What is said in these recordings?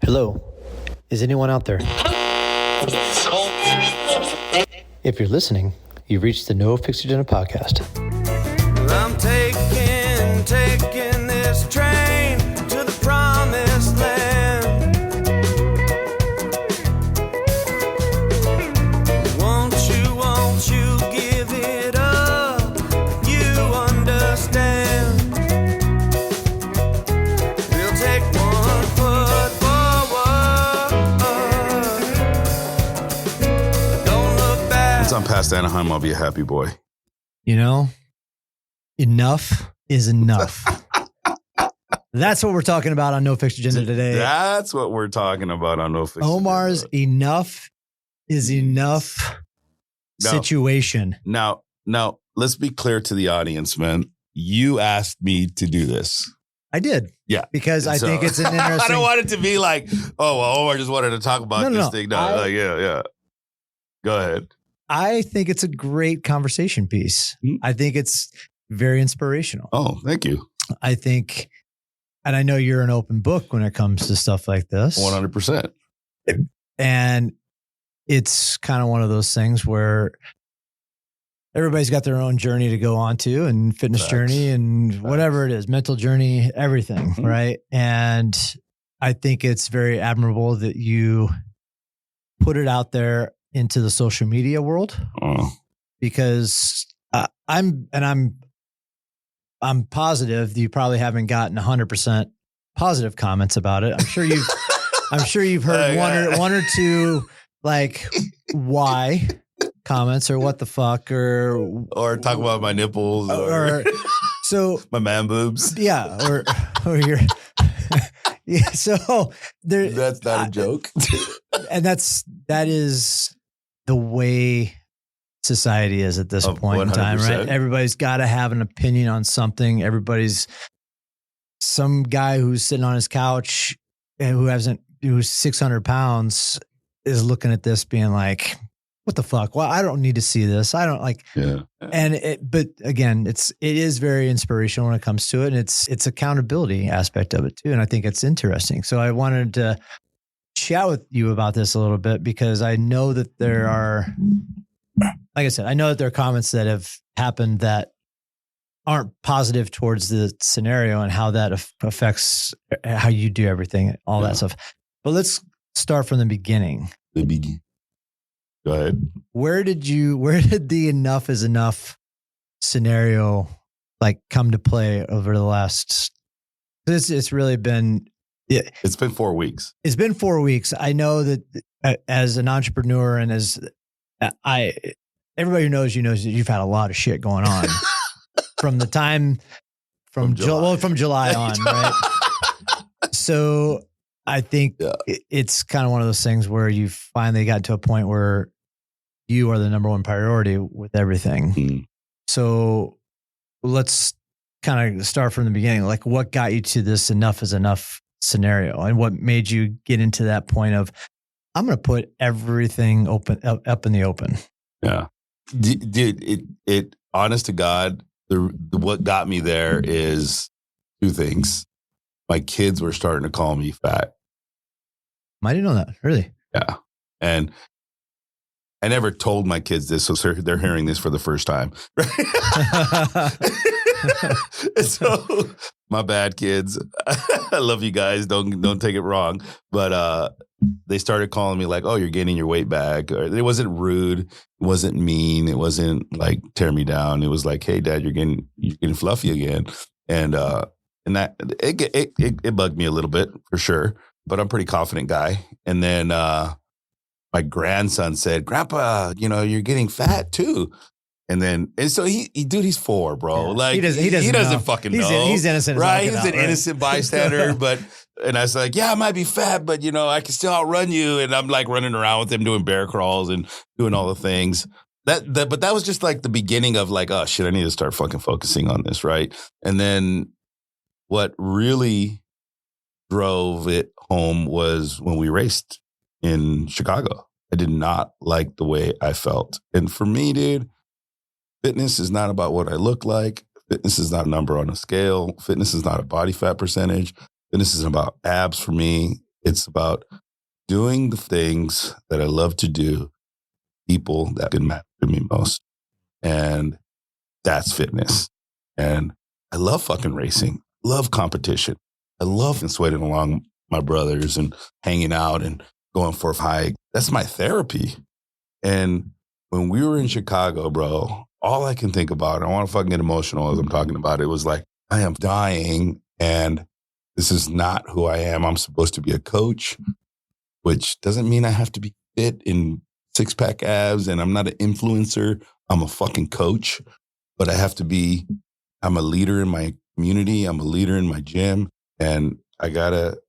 Hello, is anyone out there? If you're listening, you've reached the No Fixed Agenda podcast. I'm taking this train to the promised land. Won't you give it up? You understand. We'll take one foot forward. Don't look back. Once I'm past Anaheim, I'll be a happy boy. You know, enough is enough. That's what we're talking about on No Fixed Agenda today. That's what we're talking about on No Fixed Omar's Agenda. enough is enough situation. Now, let's be clear to the audience, man. You asked me to do this. I did. Yeah. Because I think it's an interesting... I don't want it to be like, oh, well, Omar just wanted to talk about this thing. No, yeah. Go ahead. I think it's a great conversation piece. I think it's very inspirational. Oh, thank you. I think, and I know you're an open book when it comes to stuff like this. 100%. And it's kind of one of those things where everybody's got their own journey to go on to, and fitness journey and whatever it is, mental journey, everything. Mm-hmm. Right. And I think it's very admirable that you put it out there into the social media world, because I'm positive that you probably haven't gotten 100% positive comments about it. I'm sure you've heard one or two like why comments or what the fuck or talk about my nipples or so my man boobs. Yeah, or your yeah. So there. That's not a joke, and that is the way society is at this point in time, right? Everybody's got to have an opinion on something. Some guy who's sitting on his couch and who's 600 pounds is looking at this being like, what the fuck? Well, I don't need to see this. I don't like, yeah. But again, it is very inspirational when it comes to it. And it's accountability aspect of it too. And I think it's interesting. So I wanted to chat with you about this a little bit, because I know that there are, like I said, I know that there are comments that have happened that aren't positive towards the scenario and how that affects how you do everything, all that stuff. But let's start from the beginning. Go ahead. Where did the enough is enough scenario like come to play over the last, it's really been, it's been 4 weeks. It's been 4 weeks. I know that as an entrepreneur and as everybody who knows that you've had a lot of shit going on from July on, right? So I think it's kind of one of those things where you finally got to a point where you are the number one priority with everything. Mm. So let's kind of start from the beginning. Like, what got you to this enough is enough scenario, and what made you get into that point of, I'm going to put everything up in the open? Yeah. Dude, it honest to God, what got me there is two things. My kids were starting to call me fat. I didn't know that. Really? Yeah. And I never told my kids this, so they're hearing this for the first time. So, my bad, kids. I love you guys. Don't take it wrong. But they started calling me like, "Oh, you're gaining your weight back." Or it wasn't rude. It wasn't mean. It wasn't like tear me down. It was like, "Hey, Dad, you're getting fluffy again." And that it bugged me a little bit for sure. But I'm a pretty confident guy. And then my grandson said, "Grandpa, you're getting fat too." And so he's 4, bro. Yeah. Like he doesn't fucking know. He's innocent, right? He's an innocent bystander. And I was like, "Yeah, I might be fat, but I can still outrun you." And I'm like running around with him doing bear crawls and doing all the things. But that was just like the beginning of like, oh shit, I need to start fucking focusing on this, right? And then what really drove it home was when we raced in Chicago. I did not like the way I felt. And for me, dude, fitness is not about what I look like. Fitness is not a number on a scale. Fitness is not a body fat percentage. Fitness is about abs for me. It's about doing the things that I love to do, people that can matter to me most. And that's fitness. And I love fucking racing, love competition. I love sweating along my brothers and hanging out and going for a hike. That's my therapy. And when we were in Chicago, bro, all I can think about, I want to fucking get emotional as I'm talking about it, was like, I am dying and this is not who I am. I'm supposed to be a coach, which doesn't mean I have to be fit in six-pack abs and I'm not an influencer. I'm a fucking coach, but I have to be, I'm a leader in my community. I'm a leader in my gym, and I got to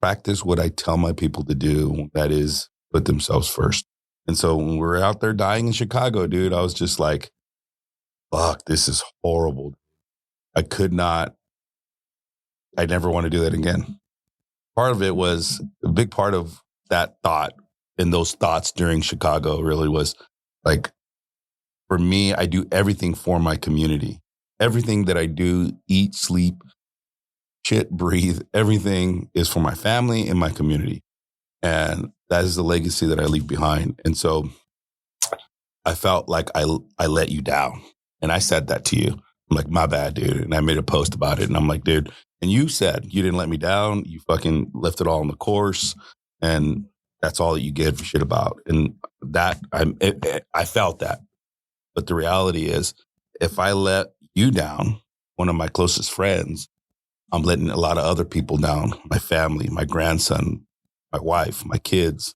practice what I tell my people to do. That is put themselves first. And so when we were out there dying in Chicago, dude, I was just like, fuck, this is horrible. I never want to do that again. Part of it was, a big part of that thought and those thoughts during Chicago really was like, for me, I do everything for my community. Everything that I do, eat, sleep, shit, breathe, everything is for my family and my community. And that is the legacy that I leave behind. And so I felt like I let you down. And I said that to you. I'm like, my bad, dude. And I made a post about it. And I'm like, dude, and you said you didn't let me down. You fucking left it all on the course. And that's all that you give a shit about. And that, I felt that. But the reality is, if I let you down, one of my closest friends, I'm letting a lot of other people down, my family, my grandson, my wife, my kids,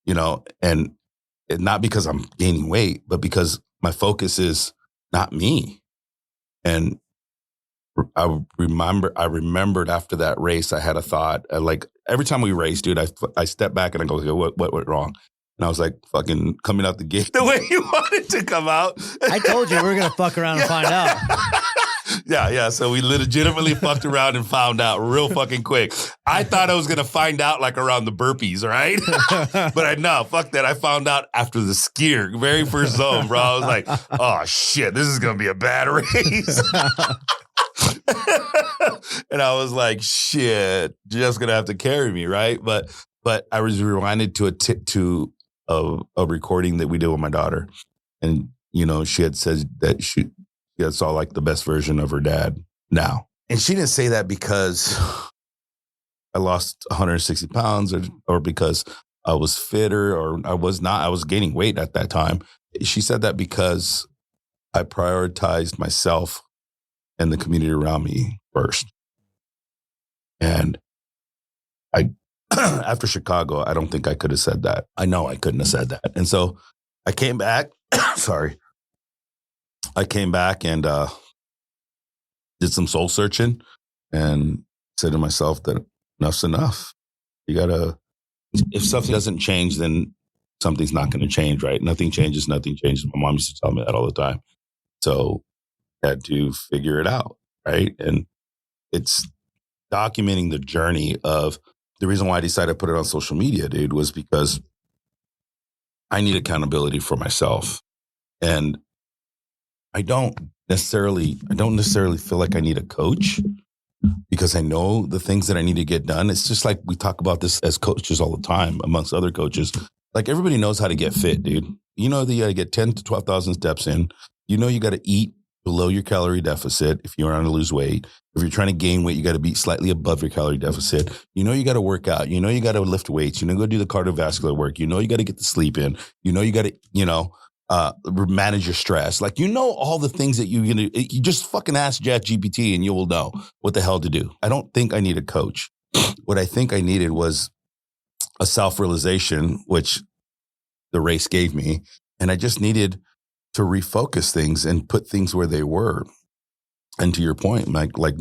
and not because I'm gaining weight, but because my focus is not me. And I remembered after that race, I had a thought, like every time we race, dude, I step back and I go, okay, what went wrong? And I was like, fucking coming out the gate the way you wanted to come out. I told you we were going to fuck around and find out. Yeah. So we legitimately fucked around and found out real fucking quick. I thought I was going to find out like around the burpees, right? But no, fuck that. I found out after the skier, very first zone, bro. I was like, oh shit, this is going to be a bad race. And I was like, shit, you're just going to have to carry me, right? But I was reminded to a recording that we did with my daughter. And, she had said that she saw like the best version of her dad now. And she didn't say that because I lost 160 pounds or because I was fitter or I was gaining weight at that time. She said that because I prioritized myself and the community around me first. And after Chicago, I don't think I could have said that. I know I couldn't have said that. And so I came back. Sorry. I came back and did some soul searching and said to myself that enough's enough. You gotta, if something doesn't change, then something's not going to change, right? Nothing changes, nothing changes. My mom used to tell me that all the time. So I had to figure it out, right? And it's documenting the journey of, the reason why I decided to put it on social media, dude, was because I need accountability for myself. And I don't necessarily feel like I need a coach because I know the things that I need to get done. It's just like we talk about this as coaches all the time amongst other coaches. Like everybody knows how to get fit, dude. You know that you got to get 10 to 12,000 steps in. You know you got to eat below your calorie deficit if you're trying to lose weight. If you're trying to gain weight, you got to be slightly above your calorie deficit. You know you got to work out. You know you got to lift weights. You know go do the cardiovascular work. You know you got to get the sleep in. You know you got to manage your stress. Like all the things that you're gonna. You just fucking ask ChatGPT and you will know what the hell to do. I don't think I need a coach. What I think I needed was a self-realization, which the race gave me, and I just needed to refocus things and put things where they were. And to your point, like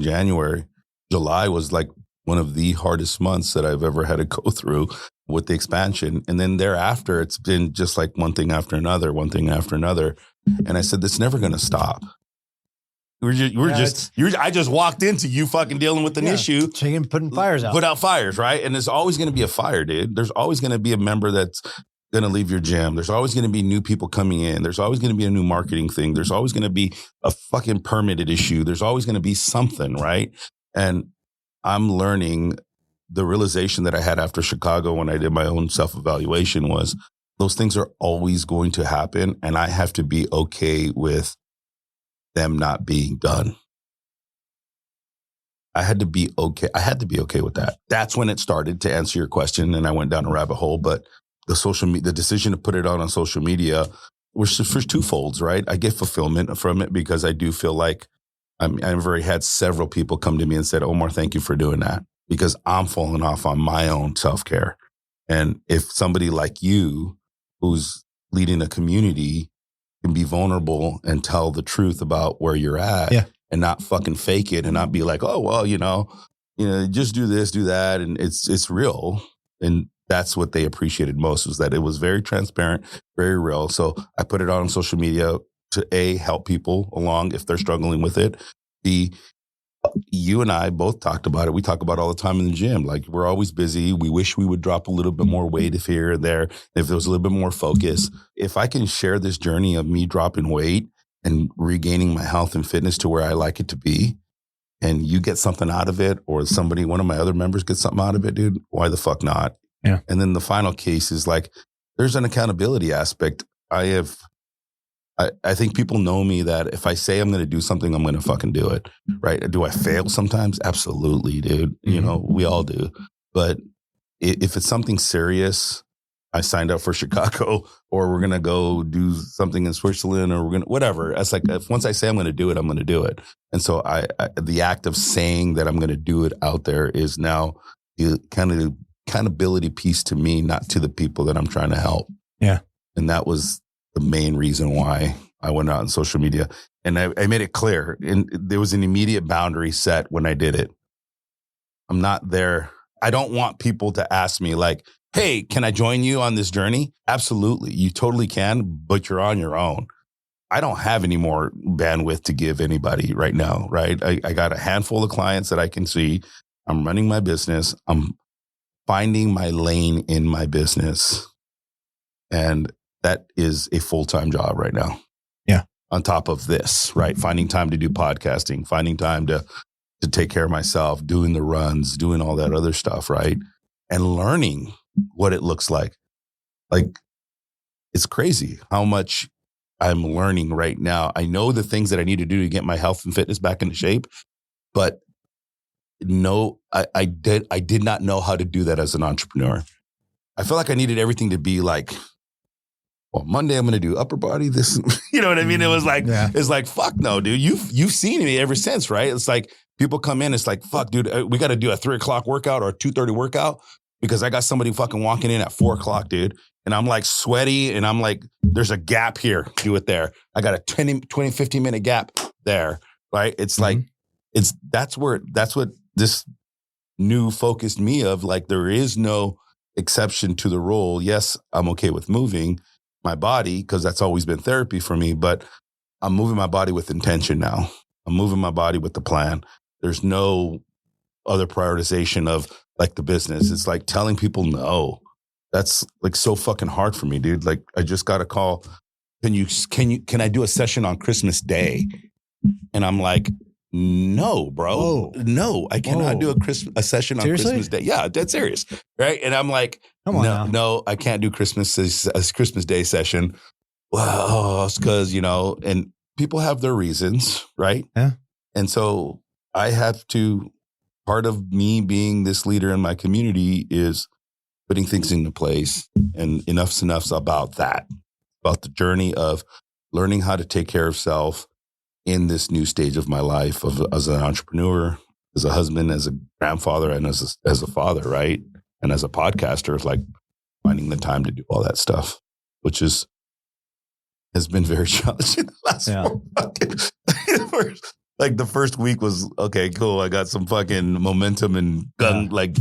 July was like one of the hardest months that I've ever had to go through with the expansion. And then thereafter, it's been just like one thing after another. And I said, that's never going to stop. I just walked into you fucking dealing with an issue. Putting fires out. Put out fires, right? And there's always going to be a fire, dude. There's always going to be a member that's going to leave your gym. There's always going to be new people coming in. There's always going to be a new marketing thing. There's always going to be a fucking permitted issue. There's always going to be something, right? And I'm learning the realization that I had after Chicago when I did my own self-evaluation was those things are always going to happen. And I have to be okay with them not being done. I had to be okay. I had to be okay with that. That's when it started, to answer your question. And I went down a rabbit hole, but the decision to put it out on social media was for twofolds, right? I get fulfillment from it because I do feel like I've already had several people come to me and said, Omar, thank you for doing that, because I'm falling off on my own self-care. And if somebody like you, who's leading a community, can be vulnerable and tell the truth about where you're at, and not fucking fake it and not be like, oh, well, just do this, do that. And it's real. And that's what they appreciated most, was that it was very transparent, very real. So I put it on social media to A, help people along if they're struggling with it. B, you and I both talked about it. We talk about it all the time in the gym. Like, we're always busy. We wish we would drop a little bit more weight if here or there, if there was a little bit more focus. If I can share this journey of me dropping weight and regaining my health and fitness to where I like it to be, and you get something out of it, or one of my other members gets something out of it, dude, why the fuck not? Yeah. And then the final case is like, there's an accountability aspect. I think people know me that if I say I'm going to do something, I'm going to fucking do it. Right. Do I fail sometimes? Absolutely, dude. Mm-hmm. We all do. But if it's something serious, I signed up for Chicago, or we're going to go do something in Switzerland, or we're going to, whatever. It's like, once I say I'm going to do it, I'm going to do it. And so the act of saying that I'm going to do it out there is now the kind of accountability piece to me, not to the people that I'm trying to help. Yeah. And that was the main reason why I went out on social media. And I made it clear. And there was an immediate boundary set when I did it. I'm not there. I don't want people to ask me like, hey, can I join you on this journey? Absolutely. You totally can, but you're on your own. I don't have any more bandwidth to give anybody right now, right? I got a handful of clients that I can see. I'm running my business. I'm finding my lane in my business. And that is a full-time job right now. Yeah. On top of this, right? Finding time to do podcasting, finding time to take care of myself, doing the runs, doing all that other stuff, right? And learning what it looks like. Like, it's crazy how much I'm learning right now. I know the things that I need to do to get my health and fitness back into shape, but no, I did not know how to do that as an entrepreneur. I felt like I needed everything to be like, well, Monday I'm going to do upper body. This, you know what I mean? It was like, It's like, fuck no, dude. You've seen me ever since, right? It's like people come in. It's like, fuck, dude, we got to do a 3:00 workout or a 2:30 workout because I got somebody fucking walking in at 4:00, dude. And I'm like sweaty and I'm like, there's a gap here. Do it there. I got a 20, 15 minute gap there, right? It's like, that's what this new focused me of, like, there is no exception to the rule. Yes, I'm okay with moving my body because that's always been therapy for me, but I'm moving my body with intention now. I'm moving my body with the plan. There's no other prioritization of like the business. It's like telling people no. That's like so fucking hard for me, dude. Like, I just got a call. Can I do a session on Christmas Day? And I'm like, no, bro. Whoa. No, I cannot do a session on Seriously? Christmas Day. Yeah, dead serious. Right. And I'm like, Come on now. no, I can't do Christmas Day session. Well, it's because, and people have their reasons, right? Yeah. And so I have to, part of me being this leader in my community is putting things into place, and enough's about that, about the journey of learning how to take care of self in this new stage of my life as an entrepreneur, as a husband, as a grandfather, and as a father, right? And as a podcaster, it's like finding the time to do all that stuff, which has been very challenging the last like the first week was, okay, cool. I got some fucking momentum and gun, like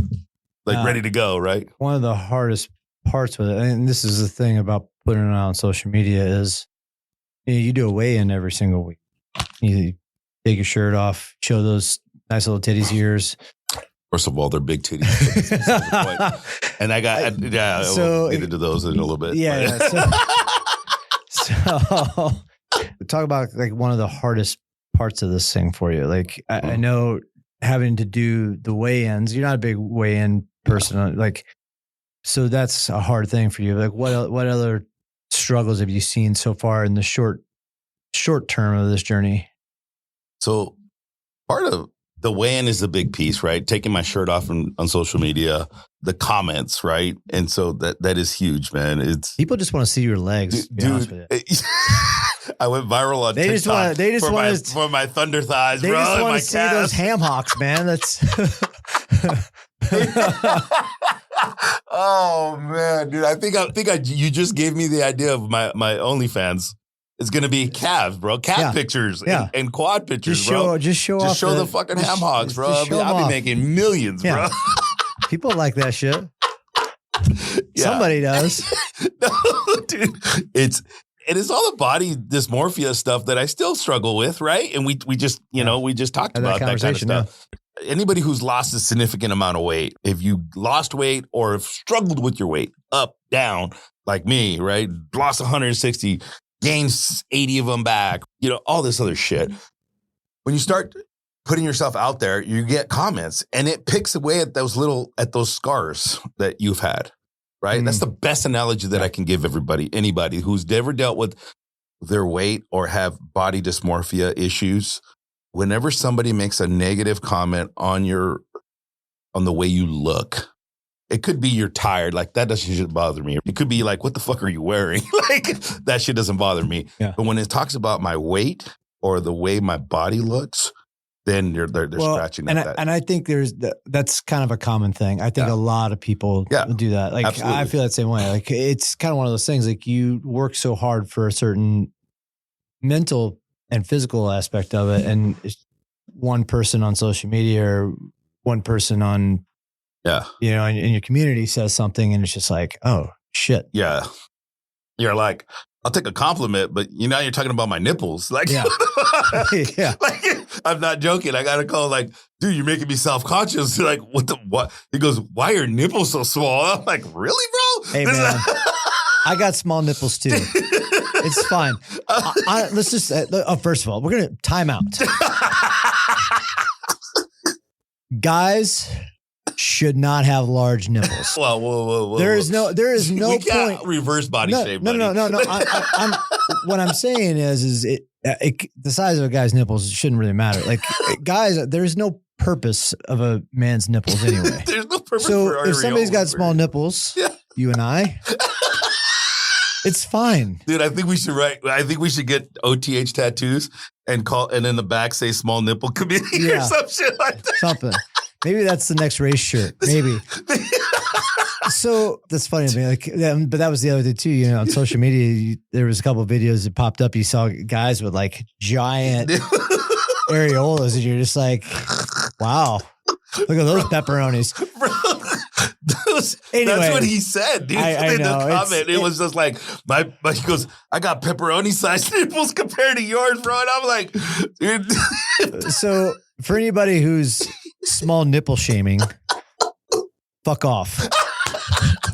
ready to go, right? One of the hardest parts with it, and this is the thing about putting it on social media, is you do a weigh-in every single week. You take your shirt off, show those nice little titties of yours. First of all, they're big titties. And we'll get into those in a little bit. Yeah. So talk about like one of the hardest parts of this thing for you. Like I know having to do the weigh-ins. You're not a big weigh-in person, like, so that's a hard thing for you. Like, what other struggles have you seen so far in the short term of this journey? So part of the weigh-in is a big piece, right? Taking my shirt off on social media, the comments, right? And so that is huge, man. It's people just want to see your legs. Dude, I went viral on TikTok for my thunder thighs, they bro. They just want to see those ham hocks, man. That's oh man, dude! I think you just gave me the idea of my OnlyFans. It's gonna be calves, bro. Calf pictures and quad pictures, bro. Just show the fucking ham hocks, bro. I'll be making millions, bro. People like that shit. Somebody does. No, dude. It's all the body dysmorphia stuff that I still struggle with, right? And we just we just talked about that kind of stuff. Anybody who's lost a significant amount of weight, if you lost weight or have struggled with your weight, up, down, like me, right? Lost 160, gained 80 of them back, all this other shit. When you start putting yourself out there, you get comments and it picks away at those scars that you've had, right? Mm. That's the best analogy that I can give anybody who's never dealt with their weight or have body dysmorphia issues. Whenever somebody makes a negative comment on the way you look, it could be you're tired. Like, that doesn't bother me. It could be like, what the fuck are you wearing? Like, that shit doesn't bother me. Yeah. But when it talks about my weight or the way my body looks, then they're scratching at that. And I think that's kind of a common thing. I think a lot of people do that. Like, absolutely. I feel that same way. Like, it's kind of one of those things, like, you work so hard for a certain mental and physical aspect of it. And one person on social media or one person on, in your community says something and it's just like, oh shit. Yeah. You're like, I'll take a compliment, but you're talking about my nipples. Like, like, I'm not joking. I got to call like, dude, you're making me self-conscious. Like, what? He goes, why are your nipples so small? I'm like, really, bro? Hey, man, I got small nipples too. It's fine. Let's just, first of all, we're going to time out. Guys should not have large nipples. Well, whoa. There is no we point. Can't reverse body shape. No. What I'm saying is the size of a guy's nipples shouldn't really matter. Like, guys, there's no purpose of a man's nipples anyway. There's no purpose. So if somebody's got small nipples, you and I, it's fine. Dude, I think we should get OTH tattoos and in the back say small nipple community or some shit like that. Something. Maybe that's the next race shirt. Maybe. So that's funny to me. Like, but that was the other thing too. On social media, there was a couple of videos that popped up. You saw guys with like giant areolas, and you're just like, "Wow, look at those pepperonis." Anyway, that's what he said, dude. I know. The comment, it was just like he goes, "I got pepperoni-sized nipples compared to yours, bro," and I'm like, dude. So for anybody who's small nipple shaming, fuck off.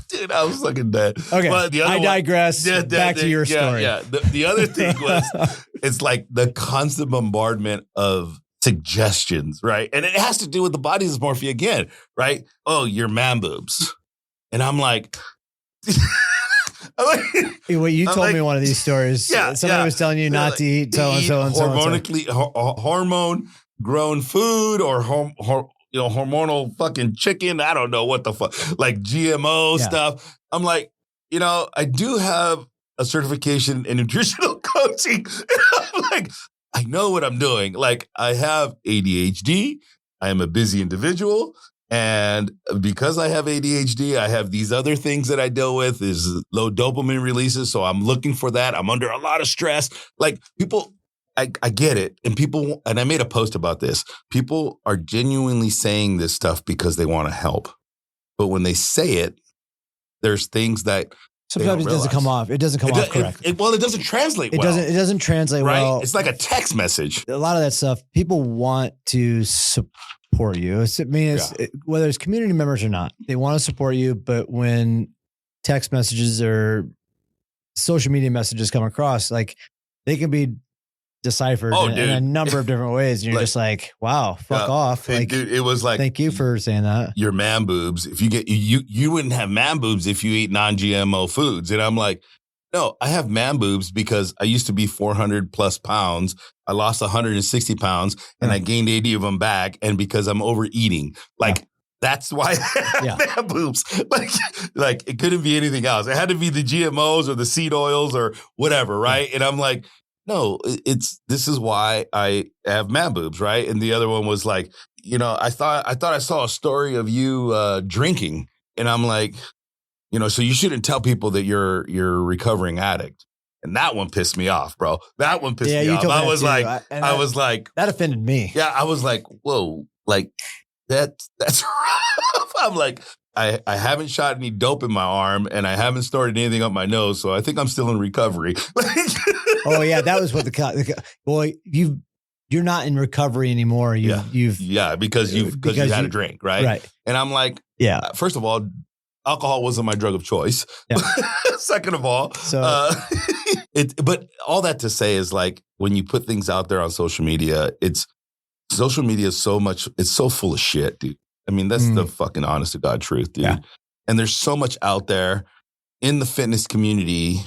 Dude, I was fucking dead. Okay, but I digress. Back to your story. Yeah. The other thing was, it's like the constant bombardment of suggestions, right? And it has to do with the body dysmorphia again, right? Oh, your man boobs. And I'm like... you told me one of these stories. Somebody was telling you not to eat so-and-so and so-and-so. Hormone-grown food or hormonal fucking chicken. I don't know what the fuck, like GMO stuff. I'm like, I do have a certification in nutritional coaching. I'm like, I know what I'm doing. Like, I have ADHD. I am a busy individual. And because I have ADHD, I have these other things that I deal with is low dopamine releases. So I'm looking for that. I'm under a lot of stress. Like, people, I get it. And I made a post about this. People are genuinely saying this stuff because they want to help. But when they say it, there's things that sometimes it doesn't come off. It doesn't come off correctly. It doesn't translate well. It doesn't translate right? well. It's like a text message. A lot of that stuff, people want to support you. Whether it's community members or not, they want to support you. But when text messages or social media messages come across, like, they can be deciphered Oh, in dude. a number of different ways. And you're Like- just like, wow, fuck off. Hey, Like, dude, it was like, thank you for saying that. your man boobs. If you get you wouldn't have man boobs if you eat non-GMO foods. And I'm like, no, I have man boobs because I used to be 400 plus pounds. I lost 160 pounds and I gained 80 of them back. And because I'm overeating, like that's why I have man boobs. Like it couldn't be anything else. It had to be the GMOs or the seed oils or whatever, right? And I'm like, no, this is why I have man boobs, right? And the other one was like, you know, I thought I saw a story of you drinking, and I'm like, you know, so you shouldn't tell people that you're a recovering addict. And that one pissed me off, bro. That one pissed me off. I was like, that offended me. Yeah, I was like, whoa, like that's rough. I'm like, I haven't shot any dope in my arm, and I haven't started anything up my nose, so I think I'm still in recovery. Oh yeah, that was what boy, you're not in recovery anymore. You've because you had a drink, right? Right. And I'm like, first of all, alcohol wasn't my drug of choice. Yeah. Second of all, but all that to say is like when you put things out there on social media, social media is it's so full of shit, dude. I mean, that's the fucking honest to God truth, dude. Yeah. And there's so much out there in the fitness community,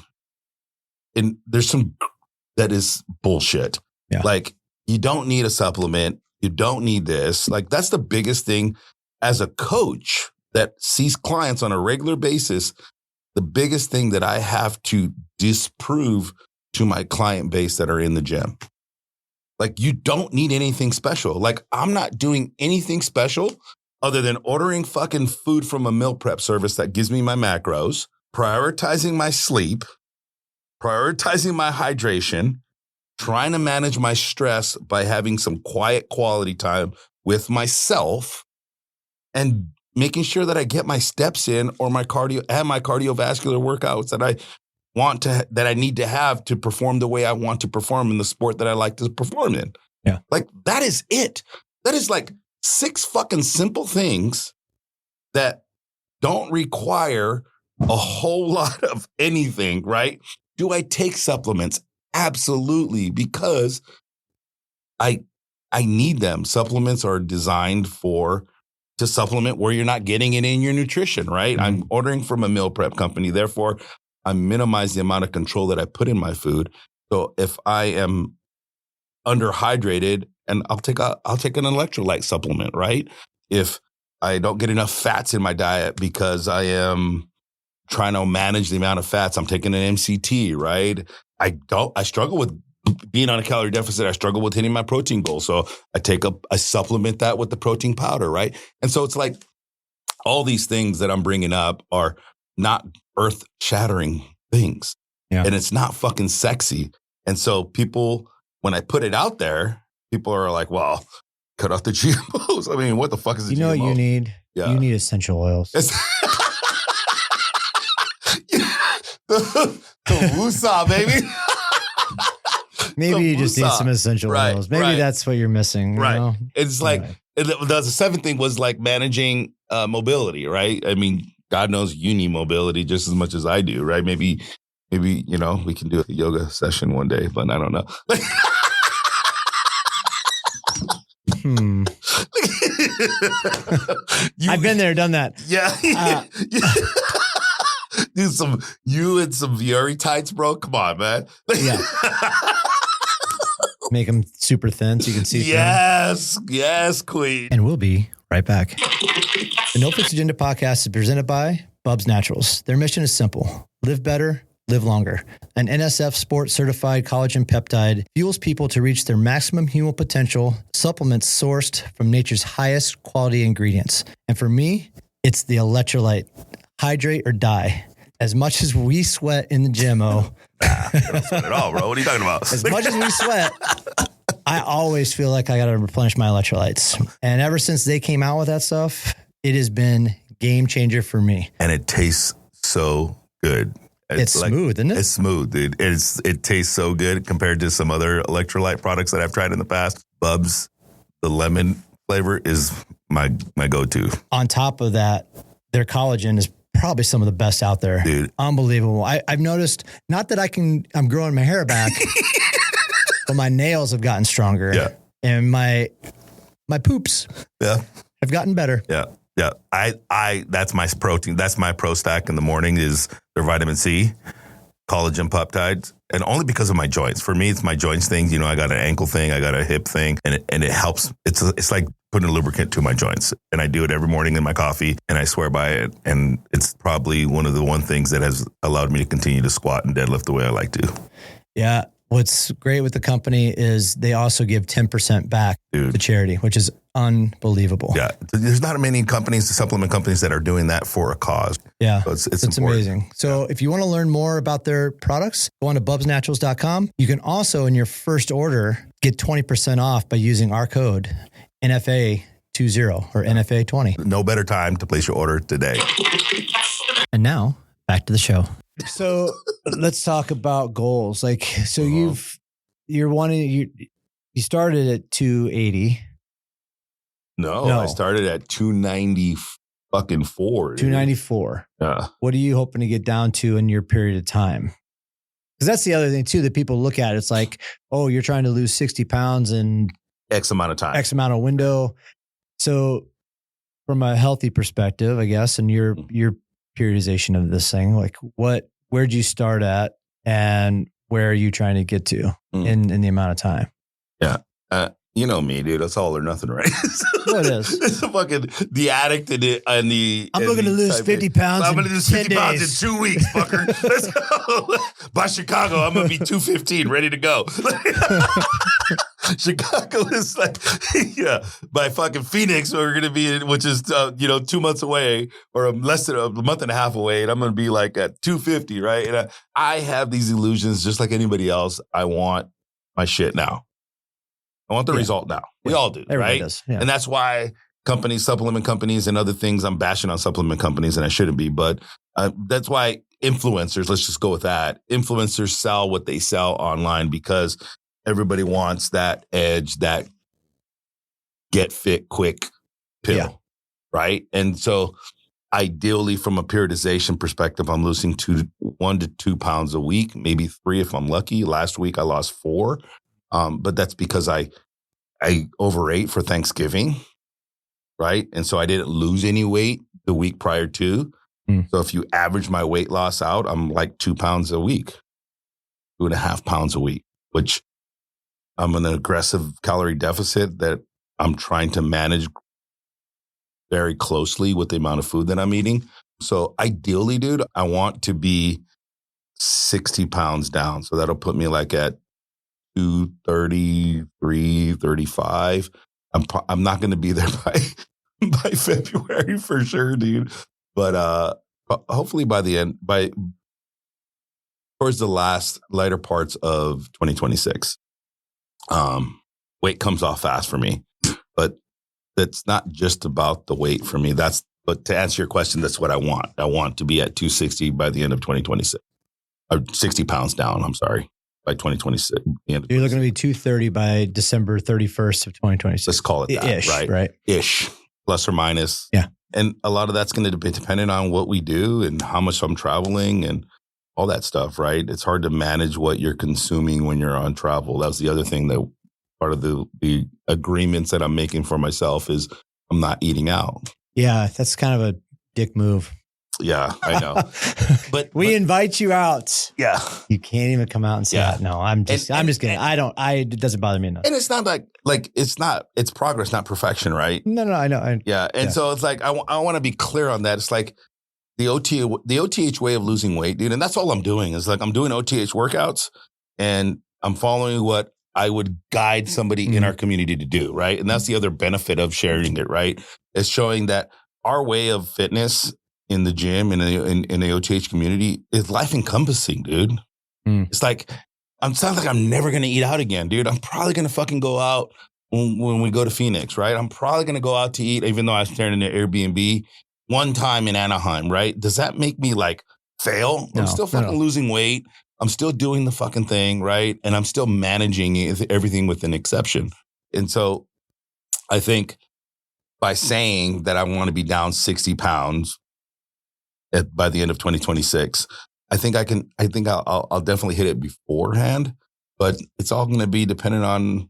and there's some that is bullshit. Yeah. Like, you don't need a supplement. You don't need this. Like, that's the biggest thing as a coach that sees clients on a regular basis. The biggest thing that I have to disprove to my client base that are in the gym. Like, you don't need anything special. Like, I'm not doing anything special other than ordering fucking food from a meal prep service that gives me my macros, prioritizing my sleep, prioritizing my hydration, trying to manage my stress by having some quiet quality time with myself, and making sure that I get my steps in or my cardiovascular workouts that I need to have to perform the way I want to perform in the sport that I like to perform in. Yeah. Like, that is it. That is like 6 fucking simple things that don't require a whole lot of anything, right? Do I take supplements? Absolutely, because I need them. Supplements are designed to supplement where you're not getting it in your nutrition, right? Mm-hmm. I'm ordering from a meal prep company. Therefore, I minimize the amount of control that I put in my food. So if I am underhydrated, and I'll take an electrolyte supplement, right? If I don't get enough fats in my diet because I am trying to manage the amount of fats, I'm taking an MCT, right? I struggle with being on a calorie deficit. I struggle with hitting my protein goal. So I supplement that with the protein powder, right? And so it's like all these things that I'm bringing up are not earth shattering things. Yeah. And it's not fucking sexy. And so people, when I put it out there, people are like, well, cut off the GMOs. I mean, what the fuck is a GMO? You know what you need? Yeah. You need essential oils. The woosah, baby. Maybe you just need some essential oils. Maybe that's what you're missing. You know? It's like, the seventh thing was like managing mobility, right? I mean, God knows you need mobility just as much as I do, right? Maybe, you know, we can do a yoga session one day, but I don't know. I've been there, done that. Yeah. Dude, you and some Viore tights, bro. Come on, man. Yeah. Make them super thin so you can see. Yes, queen. And we'll be right back. The No Fix Agenda podcast is presented by Bubs Naturals. Their mission is simple: live better, live longer. An NSF Sport certified collagen peptide fuels people to reach their maximum human potential. Supplements sourced from nature's highest quality ingredients. And for me, it's the electrolyte. Hydrate or die. As much as we sweat in the gym, you don't sweat at all, bro. What are you talking about? As much as we sweat, I always feel like I got to replenish my electrolytes. And ever since they came out with that stuff, it has been game changer for me. And it tastes so good. It's like, smooth, isn't it? It's smooth, dude. It tastes so good compared to some other electrolyte products that I've tried in the past. Bubs, the lemon flavor is my go-to. On top of that, their collagen is probably some of the best out there. Dude. Unbelievable. I've noticed, not that I'm growing my hair back, but my nails have gotten stronger. Yeah. And my poops Yeah. have gotten better. Yeah. Yeah. I that's my protein. That's my pro stack in the morning is their vitamin C, collagen peptides, and only because of my joints. For me, it's my joints things. You know, I got an ankle thing, I got a hip thing, and it helps. It's like putting a lubricant to my joints, and I do it every morning in my coffee, and I swear by it. And it's probably one of the things that has allowed me to continue to squat and deadlift the way I like to. Yeah. What's great with the company is they also give 10% back to charity, which is unbelievable. Yeah. There's not many companies, supplement companies that are doing that for a cause. Yeah. So it's amazing. So if you want to learn more about their products, go on to bubsnaturals.com. You can also, in your first order, get 20% off by using our code NFA20 or NFA20. No better time to place your order today. And now back to the show. So let's talk about goals. Like, so you started at 280. No, I started at 290 fucking 4. 294. Yeah. What are you hoping to get down to in your period of time? Because that's the other thing too that people look at. It's like, oh, you're trying to lose 60 pounds in X amount of time, X amount of window. So from a healthy perspective, I guess, and your periodization of this thing, like where'd you start at and where are you trying to get to in the amount of time? Yeah. You know me, dude. That's all or nothing, right? Well, it is. It's the addict in it and the. I'm looking to lose 50 pounds. I'm going to lose 50 pounds days. in 2 weeks, fucker. Let's go. By Chicago, I'm going to be 215, ready to go. Chicago is like, yeah. By fucking Phoenix, we're going to be, which is 2 months away or less than a month and a half away, and I'm going to be like at 250, right? And I have these illusions just like anybody else. I want my shit now. I want the result now. We all do, Everybody right? does, yeah. And that's why companies, supplement companies and other things, I'm bashing on supplement companies and I shouldn't be, but that's why influencers, let's just go with that. Influencers sell what they sell online because everybody wants that edge, that get fit quick pill, right? And so ideally from a periodization perspective, I'm losing 1 to 2 pounds a week, maybe 3 if I'm lucky. Last week I lost 4. But that's because I overate for Thanksgiving, right? And so I didn't lose any weight the week prior to. So if you average my weight loss out, I'm like 2 pounds a week, 2.5 pounds a week, which I'm an aggressive calorie deficit that I'm trying to manage very closely with the amount of food that I'm eating. So ideally, dude, I want to be 60 pounds down. So that'll put me like at 233, 35. I'm not going to be there by February for sure, dude. But hopefully by the end, towards the later parts of 2026, weight comes off fast for me. But that's not just about the weight for me. But to answer your question, that's what I want. I want to be at 260 by the end of 2026. Or 60 pounds down, I'm sorry. By 2026. You're looking to be 230 by December 31st of 2026. Let's call it that, Ish, right? Ish, plus or minus. Yeah. And a lot of that's going to be dependent on what we do and how much I'm traveling and all that stuff, right? It's hard to manage what you're consuming when you're on travel. That's the other thing that part of the agreements that I'm making for myself is I'm not eating out. Yeah, that's kind of a dick move. Yeah, I know. But we invite you out. Yeah. You can't even come out and say that. No, I'm just kidding. It doesn't bother me enough. And it's not it's progress, not perfection, right? No, I know. So it's like, I want to be clear on that. It's like the OTH way of losing weight, dude. And that's all I'm doing is like, I'm doing OTH workouts and I'm following what I would guide somebody in our community to do, right? And that's the other benefit of sharing it, right? It's showing that our way of fitness in the gym and in the OTH community is life encompassing, dude. It's like, it's not like I'm never going to eat out again, dude. I'm probably going to fucking go out when we go to Phoenix, right? I'm probably going to go out to eat, even though I stayed in an Airbnb one time in Anaheim, right? Does that make me like fail? I'm still fucking losing weight. I'm still doing the fucking thing, right? And I'm still managing everything with an exception. And so I think by saying that I want to be down 60 pounds by the end of 2026, I think I'll definitely hit it beforehand. but it's all going to be dependent on,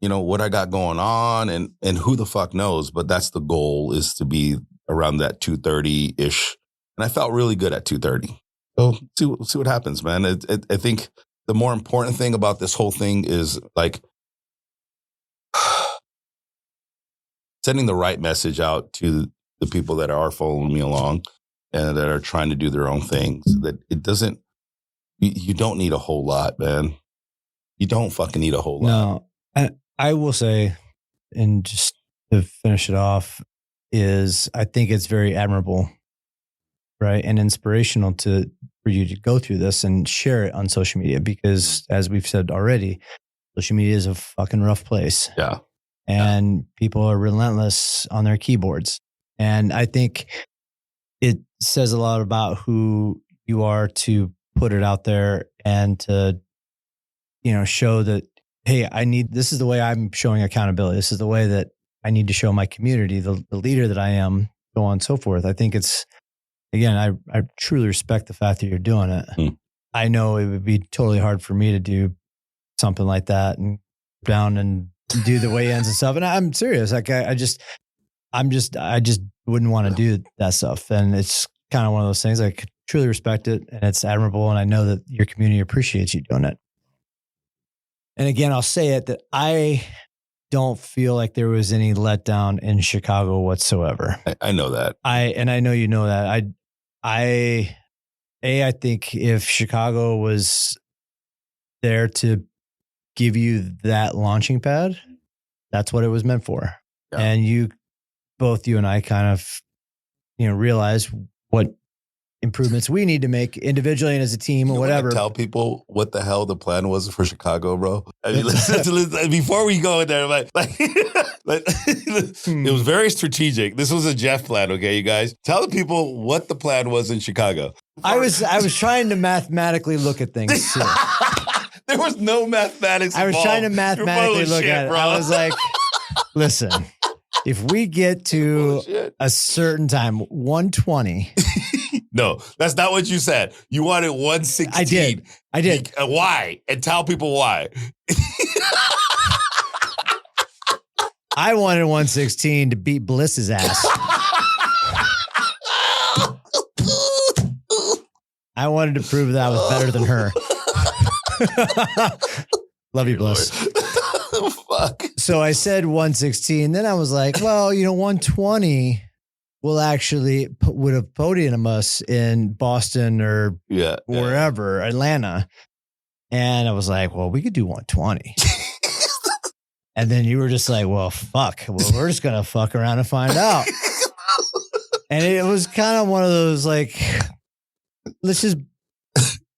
what I got going on and who the fuck knows. But that's the goal, is to be around that 230-ish. And I felt really good at 230. So see what happens, man. I think the more important thing about this whole thing is like sending the right message out to the people that are following me along and that are trying to do their own things. That it doesn't, you don't need a whole lot, man. You don't fucking need a whole lot. No, and I will say, and just to finish it off, is I think it's very admirable, right, and inspirational for you to go through this and share it on social media, because as we've said already, social media is a fucking rough place. Yeah. And people are relentless on their keyboards. And I think it says a lot about who you are to put it out there and to, show that, hey, this is the way I'm showing accountability. This is the way that I need to show my community, the leader that I am, so on and so forth. I think it's, again, I truly respect the fact that you're doing it. I know it would be totally hard for me to do something like that and down and do the weigh-ins and stuff. And I'm serious. Like I just wouldn't want to do that stuff. And it's kind of one of those things. I truly respect it, and it's admirable. And I know that your community appreciates you doing it. And again, I'll say it that I don't feel like there was any letdown in Chicago whatsoever. I know that. I know you know that. I think if Chicago was there to give you that launching pad, that's what it was meant for. Yeah. And both you and I kind of, realize what improvements we need to make individually and as a team or whatever. Tell people what the hell the plan was for Chicago, bro. I mean, listen, before we go in there, it was very strategic. This was a Jeff plan, okay, you guys? Tell the people what the plan was in Chicago. I was trying to mathematically look at things too. There was no mathematics involved. I was trying to mathematically look at it. Bro. I was like, listen, if we get to a certain time, 120. No, that's not what you said. You wanted 116. I did. Why? And tell people why. I wanted 116 to beat Bliss's ass. I wanted to prove that I was better than her. Love you, Bliss. Fuck. So I said 116. Then I was like, well, 120 will actually would have podiumed us in Boston or wherever, Atlanta. And I was like, well, we could do 120. And then you were just like, well, fuck. Well, we're just going to fuck around and find out. And it was kind of one of those like, let's just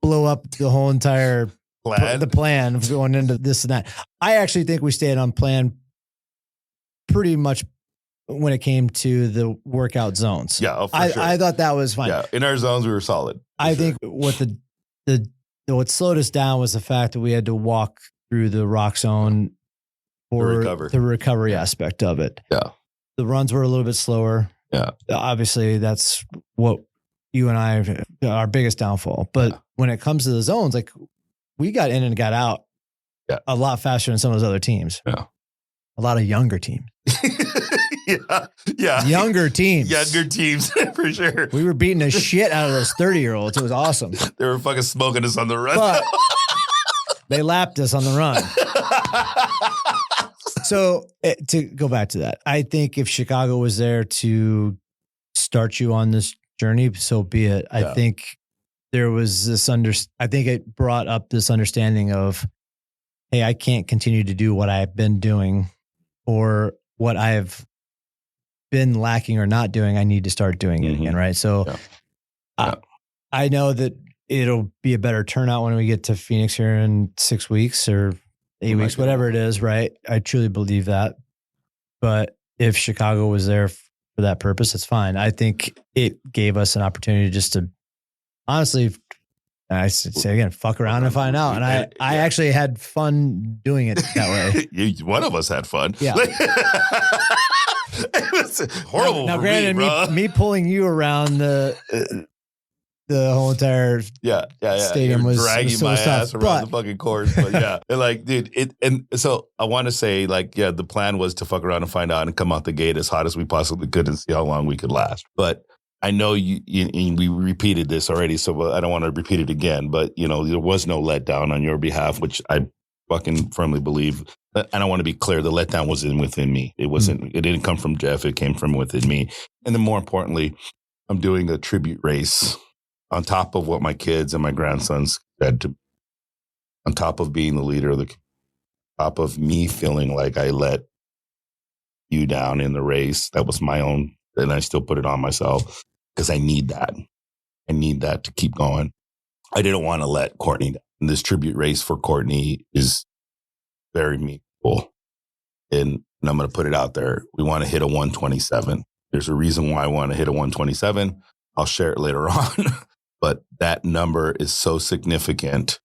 blow up the whole entire the plan of going into this and that. I actually think we stayed on plan pretty much when it came to the workout zones. Yeah, sure. I thought that was fine. Yeah, in our zones we were solid. I think what what slowed us down was the fact that we had to walk through the rock zone for the recovery aspect of it. Yeah, the runs were a little bit slower. Yeah, obviously that's what you and I our biggest downfall. But when it comes to the zones, like we got in and got out a lot faster than some of those other teams. Yeah, a lot of younger teams. Yeah. Younger teams. Younger teams, for sure. We were beating the shit out of those 30-year-olds. It was awesome. They were fucking smoking us on the run. But they lapped us on the run. So to go back to that, I think if Chicago was there to start you on this journey, so be it. I think there was this I think it brought up this understanding of, hey, I can't continue to do what I've been doing or what I've been lacking or not doing. I need to start doing it again. Right. So I know that it'll be a better turnout when we get to Phoenix here in 6 weeks or 8 weeks, whatever it is. Right. I truly believe that. But if Chicago was there for that purpose, it's fine. I think it gave us an opportunity just to honestly, I say again, fuck around and find out. And I actually had fun doing it that way. One of us had fun. Yeah. It was horrible. Now granted, me pulling you around the whole entire stadium You're was dragging so my tough, ass around but- the fucking course. But yeah, and like, dude, and so I want to say, like, yeah, the plan was to fuck around and find out and come out the gate as hot as we possibly could and see how long we could last. But I know we repeated this already, so I don't want to repeat it again. But there was no letdown on your behalf, which I fucking firmly believe. And I want to be clear: the letdown was within me. It wasn't. It didn't come from Jeff. It came from within me. And then, more importantly, I'm doing a tribute race on top of what my kids and my grandsons said to. On top of being the leader of the, top of me feeling like I let you down in the race. That was my own, and I still put it on myself because I need that. I need that to keep going. I didn't want to let Courtney down. And this tribute race for Courtney is very meaningful. And I'm going to put it out there. We want to hit a 127. There's a reason why I want to hit a 127. I'll share it later on. But that number is so significant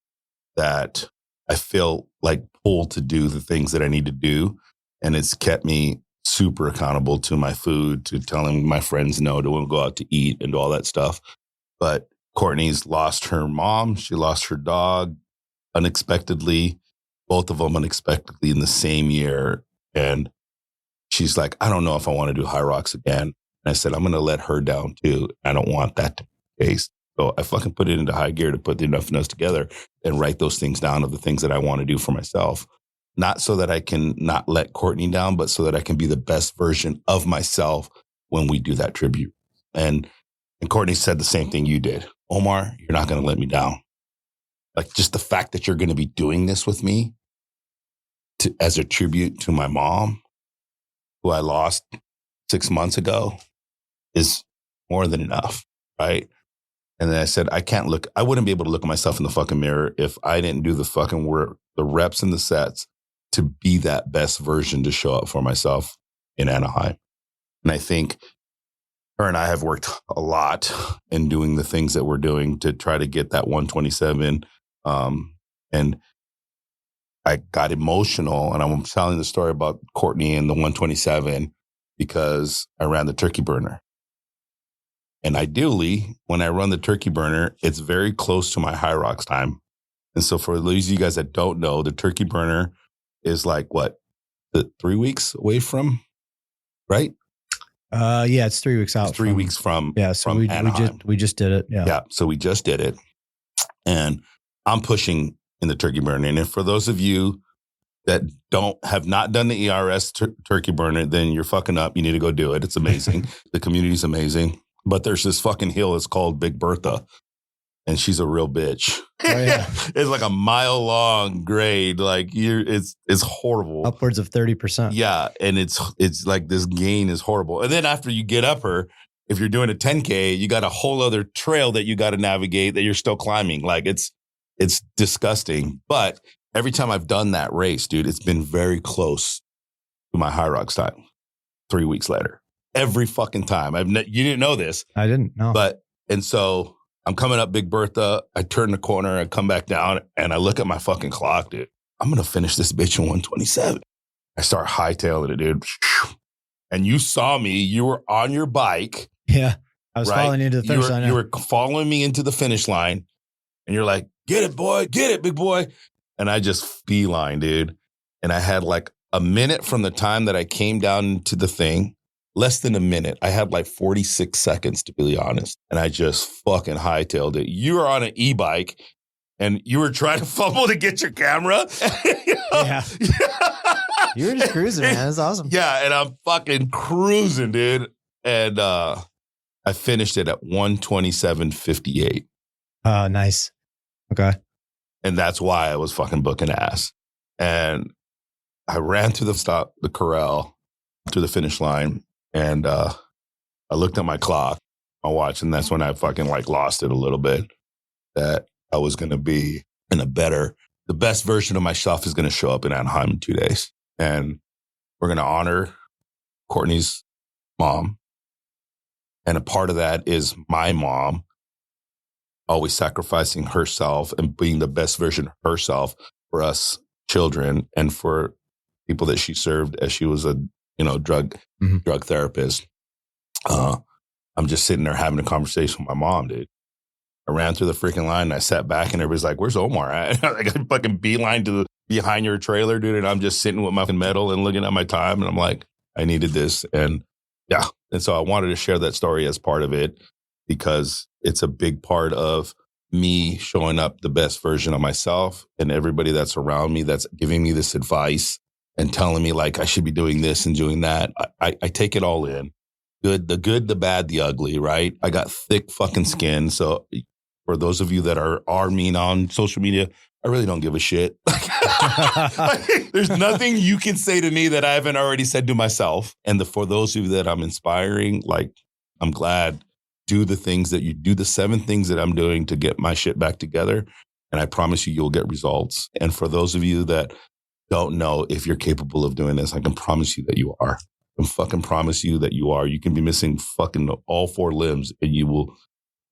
that I feel like pulled to do the things that I need to do. And it's kept me super accountable to my food, to telling my friends no to go out to eat and do all that stuff. But Courtney's lost her mom. She lost her dog unexpectedly, both of them unexpectedly in the same year. And she's like, I don't know if I want to do high rocks again. And I said, I'm going to let her down too. I don't want that to be the case. So I fucking put it into high gear to put the enough of us together and write those things down of the things that I want to do for myself. Not so that I can not let Courtney down, but so that I can be the best version of myself when we do that tribute. And Courtney said the same thing you did. Omar, you're not going to let me down. Like, just the fact that you're going to be doing this with me as a tribute to my mom, who I lost 6 months ago, is more than enough, right? And then I said, I wouldn't be able to look at myself in the fucking mirror if I didn't do the fucking work, the reps and the sets to be that best version to show up for myself in Anaheim. And I think her and I have worked a lot in doing the things that we're doing to try to get that 127. And I got emotional, and I'm telling the story about Courtney and the 127 because I ran the turkey burner. And ideally, when I run the turkey burner, it's very close to my high rocks time. And so for those of you guys that don't know, the turkey burner is like, what, 3 weeks away from, right? Yeah, it's 3 weeks out. It's 3 weeks from, yeah. So from we just did it. Yeah. Yeah. So we just did it. And I'm pushing in the turkey burner. And if for those of you that have not done the ERS turkey burner, then you're fucking up. You need to go do it. It's amazing. The community's amazing. But there's this fucking hill. It's called Big Bertha. And she's a real bitch. Oh, yeah. It's like a mile long grade. Like it's horrible. Upwards of 30%. Yeah. And it's like this gain is horrible. And then after you get up her, if you're doing a 10K, you got a whole other trail that you got to navigate that you're still climbing. Like it's disgusting. But every time I've done that race, dude, it's been very close to my high rocks time 3 weeks later. Every fucking time. You didn't know this. I didn't know. And so I'm coming up Big Bertha. I turn the corner. I come back down and I look at my fucking clock, dude. I'm going to finish this bitch in 127. I start hightailing it, dude. And you saw me. You were on your bike. Yeah. I was following you into the finish line. You were following me into the finish line. And you're like, get it, boy. Get it, big boy. And I just beeline, dude. And I had like a minute from the time that I came down to the thing. Less than a minute. I had like 46 seconds, to be honest. And I just fucking hightailed it. You were on an e-bike and you were trying to fumble to get your camera. Yeah. You were just cruising, man. That's awesome. Yeah. And I'm fucking cruising, dude. And I finished it at 127.58. Oh, nice. Okay. And that's why I was fucking booking ass. And I ran to the corral to the finish line. And I looked at my clock, my watch, and that's when I fucking like lost it a little bit. That I was going to be the best version of myself is going to show up in Anaheim in 2 days. And we're going to honor Courtney's mom. And a part of that is my mom always sacrificing herself and being the best version of herself for us children and for people that she served as she was a drug therapist. I'm just sitting there having a conversation with my mom, dude. I ran through the freaking line and I sat back and everybody's like, where's Omar at? I got fucking beeline to behind your trailer, dude. And I'm just sitting with my medal and looking at my time. And I'm like, I needed this. And yeah. And so I wanted to share that story as part of it because it's a big part of me showing up the best version of myself and everybody that's around me that's giving me this advice and telling me like I should be doing this and doing that. I take it all in. The good, the bad, the ugly, right? I got thick fucking skin. So for those of you that are mean on social media, I really don't give a shit. There's nothing you can say to me that I haven't already said to myself. And for those of you that I'm inspiring, like, I'm glad. Do the things that you do, the 7 things that I'm doing to get my shit back together. And I promise you'll get results. And for those of you that don't know if you're capable of doing this, I can promise you that you are. I can fucking promise you that you are. You can be missing fucking all 4 limbs and you'll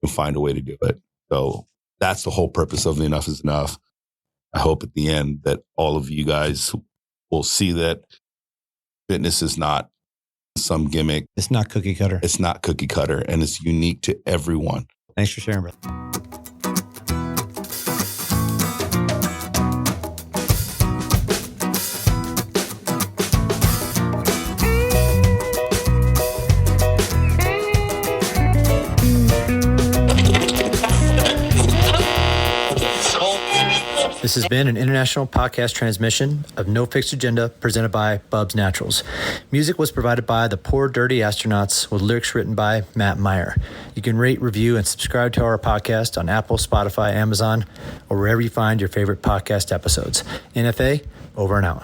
find a way to do it. So that's the whole purpose of the Enough is Enough. I hope at the end that all of you guys will see that fitness is not some gimmick. It's not cookie cutter. It's not cookie cutter, and it's unique to everyone. Thanks for sharing, brother. This has been an international podcast transmission of No Fixed Agenda presented by Bubs Naturals. Music was provided by the Poor Dirty Astronauts with lyrics written by Matt Meyer. You can rate, review, and subscribe to our podcast on Apple, Spotify, Amazon, or wherever you find your favorite podcast episodes. NFA, over and out.